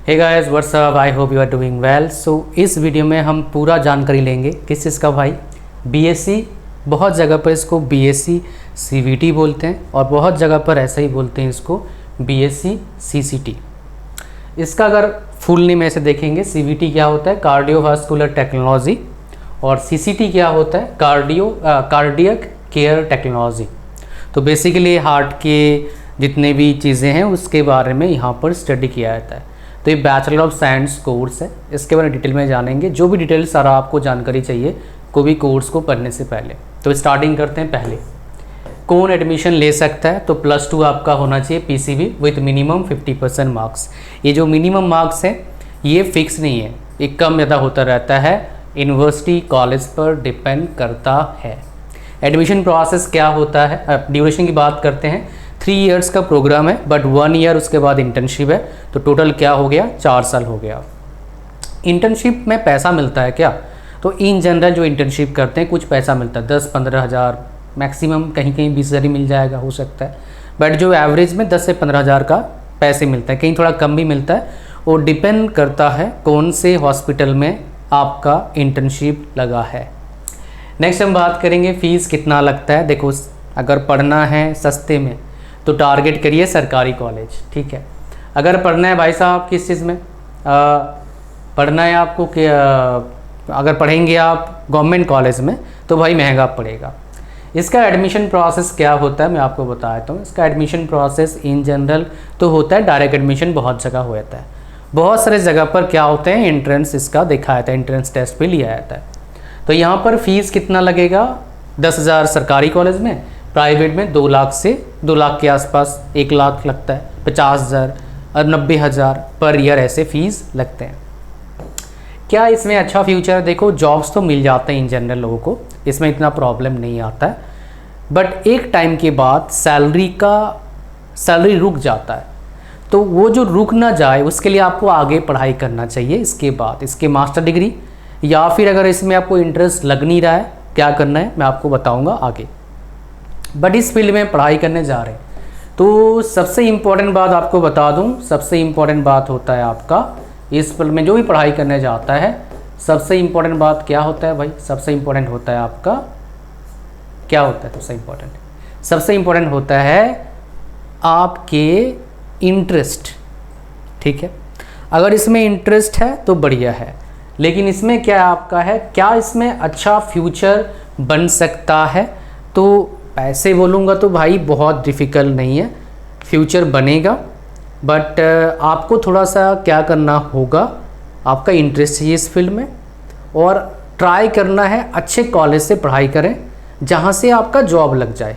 Hey guys what's up, I hope you are doing well. So इस video में हम पूरा जानकारी लेंगे किस चीज़ का भाई, बीएससी। बहुत जगह पर इसको बीएससी सीवीटी बोलते हैं और बहुत जगह पर ऐसा ही बोलते हैं इसको बीएससी सीसीटी। इसका अगर फुल नेम ऐसे देखेंगे, सीवीटी क्या होता है, कार्डियोवास्कुलर टेक्नोलॉजी, और सीसीटी क्या होता है, कार्डियक केयर टेक्नोलॉजी। तो बेसिकली हार्ट के जितने भी चीज़ें हैं उसके बारे में यहाँ पर स्टडी किया जाता है। तो ये बैचलर ऑफ साइंस कोर्स है, इसके बारे में डिटेल में जानेंगे। जो भी डिटेल सारा आपको जानकारी चाहिए कोई भी कोर्स को पढ़ने से पहले। तो स्टार्टिंग करते हैं। पहले कौन एडमिशन ले सकता है, तो +2 आपका होना चाहिए पीसीबी विथ मिनिमम 50% मार्क्स। ये जो मिनिमम मार्क्स हैं ये फिक्स नहीं है, ये कम ज़्यादा होता रहता है, यूनिवर्सिटी कॉलेज पर डिपेंड करता है। एडमिशन प्रोसेस क्या होता है, ड्यूरेशन की बात करते हैं। 3 इयर्स का प्रोग्राम है, बट 1 ईयर उसके बाद इंटर्नशिप है, तो टोटल क्या हो गया, 4 साल हो गया। इंटर्नशिप में पैसा मिलता है क्या, तो इन जनरल जो इंटर्नशिप करते हैं कुछ पैसा मिलता है, 10-15 हज़ार, मैक्सिमम कहीं कहीं 20 हज़ार ही मिल जाएगा, हो सकता है। बट जो एवरेज में 10 से 15 हज़ार का पैसे मिलता है, कहीं थोड़ा कम भी मिलता है। वो डिपेंड करता है कौन से हॉस्पिटल में आपका इंटर्नशिप लगा है। नेक्स्ट हम बात करेंगे फ़ीस कितना लगता है। देखो, अगर पढ़ना है सस्ते में तो टारगेट करिए सरकारी कॉलेज, ठीक है। अगर पढ़ना है भाई साहब किस चीज़ में पढ़ना है आपको कि अगर पढ़ेंगे आप गवर्नमेंट कॉलेज में तो भाई महंगा पड़ेगा। इसका एडमिशन प्रोसेस क्या होता है मैं आपको बताता हूँ। इसका एडमिशन प्रोसेस इन जनरल तो होता है, डायरेक्ट एडमिशन बहुत जगह हो जाता है। बहुत सारे जगह पर क्या होते हैं, एंट्रेंस इसका देखा जाता है, एंट्रेंस टेस्ट भी लिया जाता है। तो यहाँ पर फीस कितना लगेगा, 10,000 सरकारी कॉलेज में, प्राइवेट में 2 लाख से 2 लाख के आसपास, 1 लाख लगता है, 50,000 और 90,000 पर ईयर ऐसे फीस लगते हैं। क्या इसमें अच्छा फ्यूचर है, देखो जॉब्स तो मिल जाते हैं इन जनरल लोगों को, इसमें इतना प्रॉब्लम नहीं आता है। बट एक टाइम के बाद सैलरी रुक जाता है, तो वो जो रुक ना जाए उसके लिए आपको आगे पढ़ाई करना चाहिए। इसके बाद इसके मास्टर डिग्री, या फिर अगर इसमें आपको इंटरेस्ट लग नहीं रहा है, क्या करना है मैं आपको बताऊंगा आगे। बट इस फील्ड में पढ़ाई करने जा रहे हैं तो सबसे इम्पोर्टेंट बात आपको बता दूं, सबसे इम्पोर्टेंट बात होता है आपका इस फील्ड में जो भी पढ़ाई करने जाता है, सबसे इम्पोर्टेंट बात क्या होता है भाई, सबसे इम्पोर्टेंट होता है आपका, क्या होता है सबसे इम्पोर्टेंट होता है आपके इंटरेस्ट, ठीक है। अगर इसमें इंटरेस्ट है तो बढ़िया है, लेकिन इसमें क्या आपका है, क्या इसमें अच्छा फ्यूचर बन सकता है, तो पैसे बोलूँगा तो भाई बहुत डिफ़िकल्ट नहीं है, फ्यूचर बनेगा। बट आपको थोड़ा सा क्या करना होगा, आपका इंटरेस्ट चाहिए इस फील्ड में, और ट्राई करना है अच्छे कॉलेज से पढ़ाई करें जहाँ से आपका जॉब लग जाए।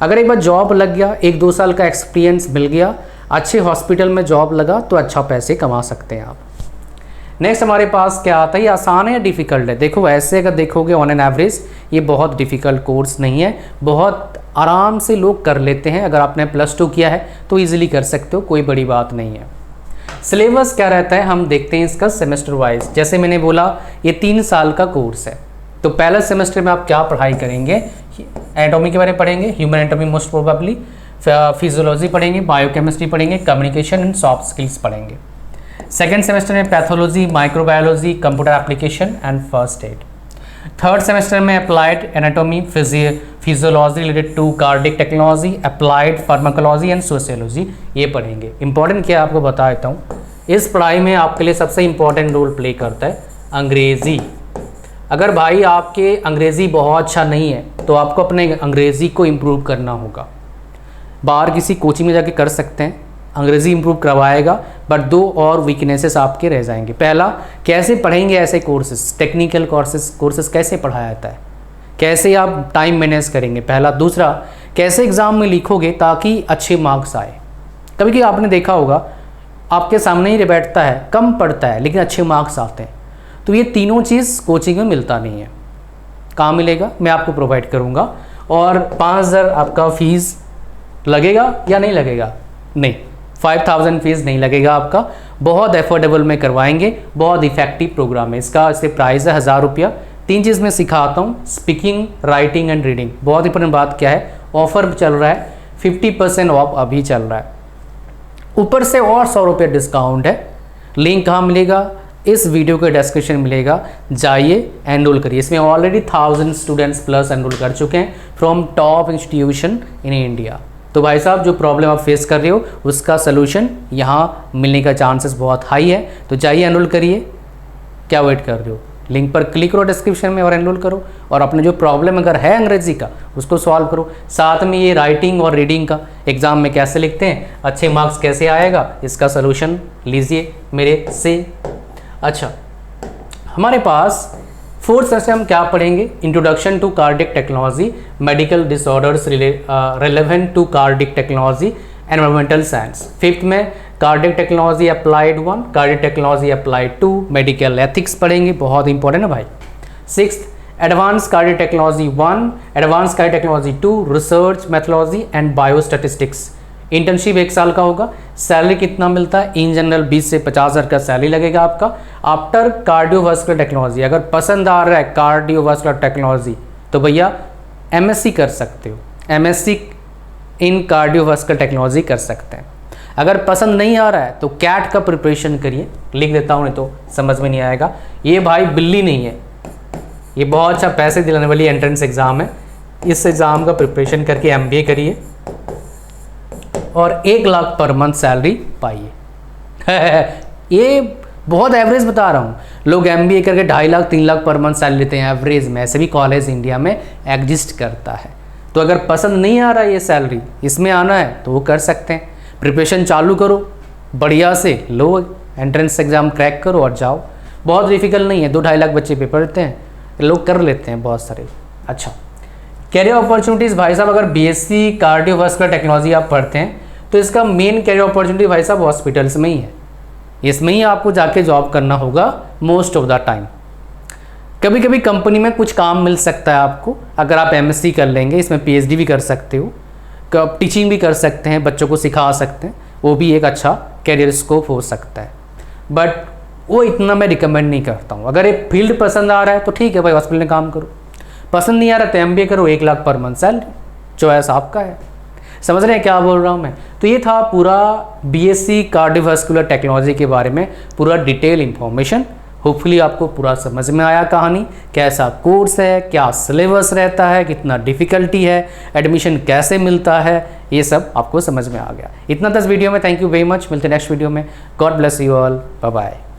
अगर एक बार जॉब लग गया, 1-2 साल का एक्सपीरियंस मिल गया, अच्छे हॉस्पिटल में जॉब लगा, तो अच्छा पैसे कमा सकते हैं आप। नेक्स्ट हमारे पास क्या आता है, ये आसान है या डिफ़िकल्ट है। देखो ऐसे अगर देखोगे ऑन एन एवरेज ये बहुत डिफ़िकल्ट कोर्स नहीं है, बहुत आराम से लोग कर लेते हैं। अगर आपने +2 किया है तो इजीली कर सकते हो, कोई बड़ी बात नहीं है। सिलेबस क्या रहता है हम देखते हैं इसका सेमेस्टर वाइज। जैसे मैंने बोला ये 3 साल का कोर्स है, तो पहले सेमेस्टर में आप क्या पढ़ाई करेंगे, एनाटॉमी के बारे में पढ़ेंगे, human anatomy most probably, physiology पढ़ेंगे, बायोकेमिस्ट्री पढ़ेंगे, कम्युनिकेशन एंड सॉफ्ट स्किल्स पढ़ेंगे। सेकेंड सेमेस्टर में pathology, microbiology, computer application and first aid. Third semester में applied anatomy, physiology related to cardiac technology, applied pharmacology and sociology, ये पढ़ेंगे। Important क्या आपको बता देता हूँ, इस पढ़ाई में आपके लिए सबसे इंपॉर्टेंट रोल प्ले करता है अंग्रेज़ी। अगर भाई आपके अंग्रेज़ी बहुत अच्छा नहीं है तो आपको अपने अंग्रेज़ी को इम्प्रूव करना होगा। बाहर किसी कोचिंग में जाके कर सकते हैं, अंग्रेज़ी इंप्रूव करवाएगा, बट 2 और वीकनेसेस आपके रह जाएंगे। पहला, कैसे पढ़ेंगे ऐसे कोर्सेस, टेक्निकल कोर्सेस कैसे पढ़ाया जाता है, कैसे आप टाइम मैनेज करेंगे, पहला। दूसरा, कैसे एग्ज़ाम में लिखोगे ताकि अच्छे मार्क्स आए। कभी कभी आपने देखा होगा आपके सामने ही बैठता है, कम पढ़ता है लेकिन अच्छे मार्क्स आते हैं। तो ये तीनों चीज़ कोचिंग में मिलता नहीं है। कहाँ मिलेगा, मैं आपको प्रोवाइड करूँगा। और 5,000 आपका फ़ीस लगेगा या नहीं लगेगा, नहीं, 5,000 फीस नहीं लगेगा आपका, बहुत एफोर्डेबल में करवाएंगे, बहुत इफेक्टिव प्रोग्राम है इसका। इसके प्राइस है 1,000 रुपया। 3 चीज़ मैं सिखाता हूँ, स्पीकिंग, राइटिंग एंड रीडिंग। बहुत इंपॉर्टेंट बात क्या है, ऑफर चल रहा है, 50% ऑफ अभी चल रहा है, ऊपर से और 100 रुपये डिस्काउंट है। लिंक कहाँ मिलेगा, इस वीडियो के डिस्क्रिप्शन मिलेगा, जाइए एनरोल करिए। इसमें ऑलरेडी 1000 स्टूडेंट्स प्लस एनरोल कर चुके हैं from top institution in India. तो भाई साहब जो प्रॉब्लम आप फेस कर रहे हो उसका सोल्यूशन यहाँ मिलने का चांसेस बहुत हाई है। तो जाइए एनरोल करिए, क्या वेट कर रहे हो, लिंक पर क्लिक करो डिस्क्रिप्शन में और एनरोल करो, और अपने जो प्रॉब्लम अगर है अंग्रेजी का उसको सॉल्व करो। साथ में ये राइटिंग और रीडिंग का एग्ज़ाम में कैसे लिखते हैं, अच्छे मार्क्स कैसे आएगा, इसका सोल्यूशन लीजिए मेरे से। अच्छा, हमारे पास 4th सेमेस्टर हम क्या पढ़ेंगे, introduction to cardiac technology, medical disorders relevant to cardiac technology, environmental science. 5th में cardiac technology applied 1, cardiac technology applied 2, medical ethics पढ़ेंगे, बहुत इंपॉर्टेंट है भाई। 6th advance cardiac technology 1, advance cardiac technology 2, research methodology and biostatistics. Internship 1 साल का होगा। Salary कितना मिलता है, इन जनरल 20 से 50 हज़ार का सैलरी लगेगा आपका। आफ्टर कार्डियोवास्कुलर टेक्नोलॉजी, अगर पसंद आ रहा है कार्डियोवास्कुलर टेक्नोलॉजी तो भैया एमएससी कर सकते हो, एमएससी इन कार्डियोवास्कुलर टेक्नोलॉजी कर सकते हैं। अगर पसंद नहीं आ रहा है तो कैट का प्रिपरेशन करिए, लिख देता हूँ नहीं तो समझ में नहीं आएगा। ये भाई बिल्ली नहीं है, ये बहुत अच्छा पैसे दिलाने वाली एंट्रेंस एग्ज़ाम है। इस एग्ज़ाम का प्रिपरेशन करके एमबीए करिए और 1 लाख पर मंथ सैलरी पाइए। ये बहुत एवरेज बता रहा हूँ, लोग एमबीए करके 2.5 lakh 3 lakh per month salary लेते हैं एवरेज में, ऐसे भी कॉलेज इंडिया में एग्जिस्ट करता है। तो अगर पसंद नहीं आ रहा है ये सैलरी, इसमें आना है तो वो कर सकते हैं। प्रिपरेशन चालू करो, बढ़िया से लो, एंट्रेंस एग्ज़ाम क्रैक करो और जाओ। बहुत डिफिकल्ट नहीं है, 2-2.5 लाख बच्चे पेपर देते हैं, लोग कर लेते हैं बहुत सारे। अच्छा, कैरियर अपॉर्चुनिटीज़ भाई साहब, अगर बीएससी कार्डियोवास्कुलर टेक्नोलॉजी आप पढ़ते हैं तो इसका मेन कैरियर अपॉर्चुनिटी भाई साहब हॉस्पिटल्स में ही है, इसमें ही आपको जाके जॉब करना होगा मोस्ट ऑफ द टाइम। कभी कभी कंपनी में कुछ काम मिल सकता है आपको, अगर आप एमएससी कर लेंगे, इसमें पीएचडी भी कर सकते हो, टीचिंग भी कर सकते हैं, बच्चों को सिखा सकते हैं, वो भी एक अच्छा कैरियर स्कोप हो सकता है। बट वो इतना मैं रिकमेंड नहीं करता हूँ। अगर एक फील्ड पसंद आ रहा है तो ठीक है भाई, हॉस्पिटल में काम करो, पसंद नहीं आ रहा तो एमबीए करो, 1 lakh per month salary, choice आपका है। समझ रहे हैं क्या बोल रहा हूँ मैं। तो ये था पूरा बीएससी कार्डियोवास्कुलर टेक्नोलॉजी के बारे में पूरा डिटेल इन्फॉर्मेशन। होपफुली आपको पूरा समझ में आया कहानी, कैसा कोर्स है, क्या सिलेबस रहता है, कितना डिफ़िकल्टी है, एडमिशन कैसे मिलता है, ये सब आपको समझ में आ गया। इतना था इस वीडियो में। थैंक यू वेरी मच, मिलते हैं नेक्स्ट वीडियो में। God bless you all, bye bye.